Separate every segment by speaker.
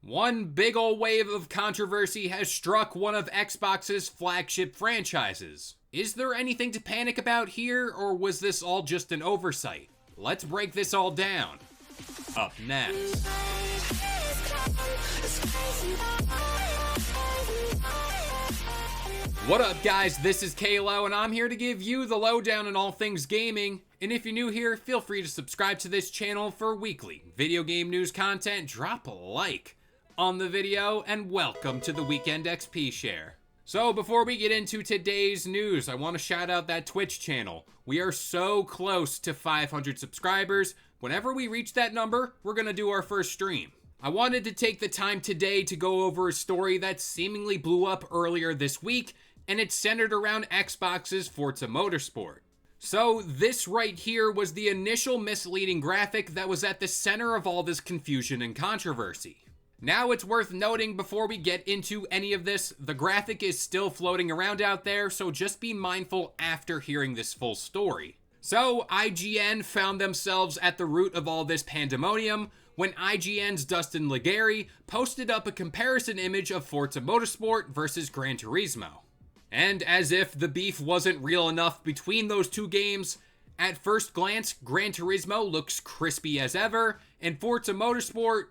Speaker 1: One big ol' wave of controversy has struck one of Xbox's flagship franchises. Is there anything to panic about here, or was this all just an oversight? Let's break this all down. Up next. What up, guys? This is Kalo, and I'm here to give you the lowdown on all things gaming. And if you're new here, feel free to subscribe to this channel for weekly video game news content. Drop a like on the video, and welcome to the Weekend XP Share. So before we get into today's news, I want to shout out that Twitch channel. We are so close to 500 subscribers. Whenever we reach that number, we're going to do our first stream. I wanted to take the time today to go over a story that seemingly blew up earlier this week, and it's centered around Xbox's Forza Motorsport. So this right here was the initial misleading graphic that was at the center of all this confusion and controversy. Now it's worth noting before we get into any of this, the graphic is still floating around out there, so just be mindful after hearing this full story. So IGN found themselves at the root of all this pandemonium when IGN's Dustin Legary posted up a comparison image of Forza Motorsport versus Gran Turismo. And as if the beef wasn't real enough between those two games, at first glance, Gran Turismo looks crispy as ever, and Forza Motorsport,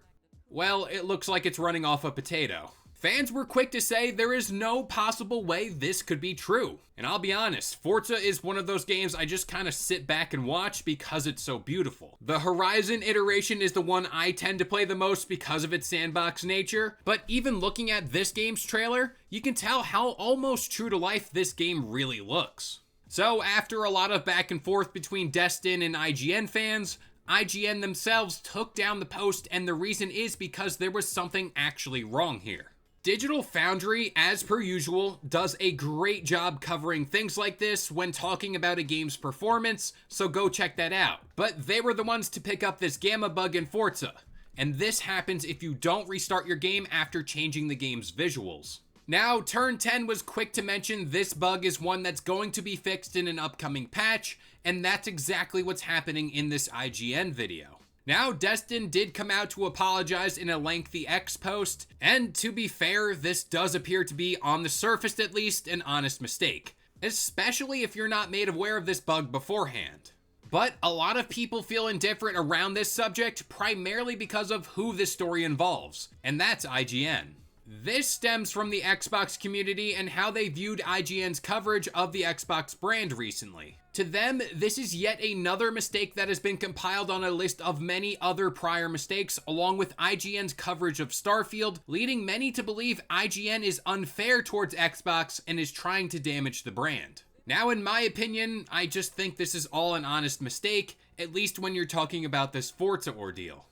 Speaker 1: well, it looks like it's running off a potato. Fans were quick to say there is no possible way this could be true. And I'll be honest, Forza is one of those games I just kind of sit back and watch because it's so beautiful. The Horizon iteration is the one I tend to play the most because of its sandbox nature, but even looking at this game's trailer, you can tell how almost true to life this game really looks. So after a lot of back and forth between Destin and IGN fans, IGN themselves took down the post, and the reason is because there was something actually wrong here. Digital Foundry, as per usual, does a great job covering things like this when talking about a game's performance, so go check that out. But they were the ones to pick up this gamma bug in Forza, and this happens if you don't restart your game after changing the game's visuals. Now, Turn 10 was quick to mention this bug is one that's going to be fixed in an upcoming patch, and that's exactly what's happening in this IGN video. Now, Destin did come out to apologize in a lengthy X post, and to be fair, this does appear to be, on the surface at least, an honest mistake, especially if you're not made aware of this bug beforehand. But a lot of people feel indifferent around this subject, primarily because of who this story involves, and that's IGN. This stems from the Xbox community and how they viewed IGN's coverage of the Xbox brand recently. To them, this is yet another mistake that has been compiled on a list of many other prior mistakes, along with IGN's coverage of Starfield, leading many to believe IGN is unfair towards Xbox and is trying to damage the brand. Now, in my opinion, I just think this is all an honest mistake, at least when you're talking about this Forza ordeal.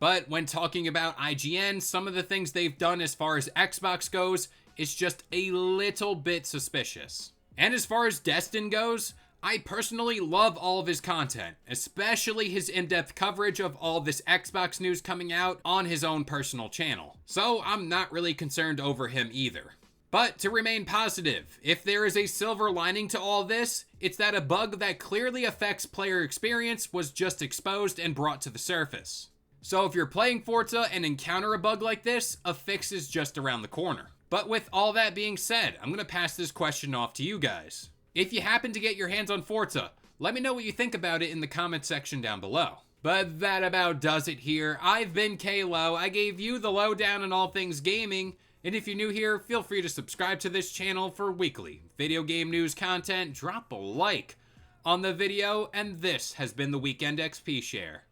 Speaker 1: But when talking about IGN, some of the things they've done as far as Xbox goes is just a little bit suspicious. And as far as Destin goes, I personally love all of his content, especially his in-depth coverage of all this Xbox news coming out on his own personal channel. So I'm not really concerned over him either. But to remain positive, if there is a silver lining to all this, it's that a bug that clearly affects player experience was just exposed and brought to the surface. So if you're playing Forza and encounter a bug like this, a fix is just around the corner. But with all that being said, I'm going to pass this question off to you guys. If you happen to get your hands on Forza, let me know what you think about it in the comment section down below. But that about does it here. I've been Kalo. I gave you the lowdown on all things gaming. And if you're new here, feel free to subscribe to this channel for weekly video game news content. Drop a like on the video. And this has been the Weekend XP Share.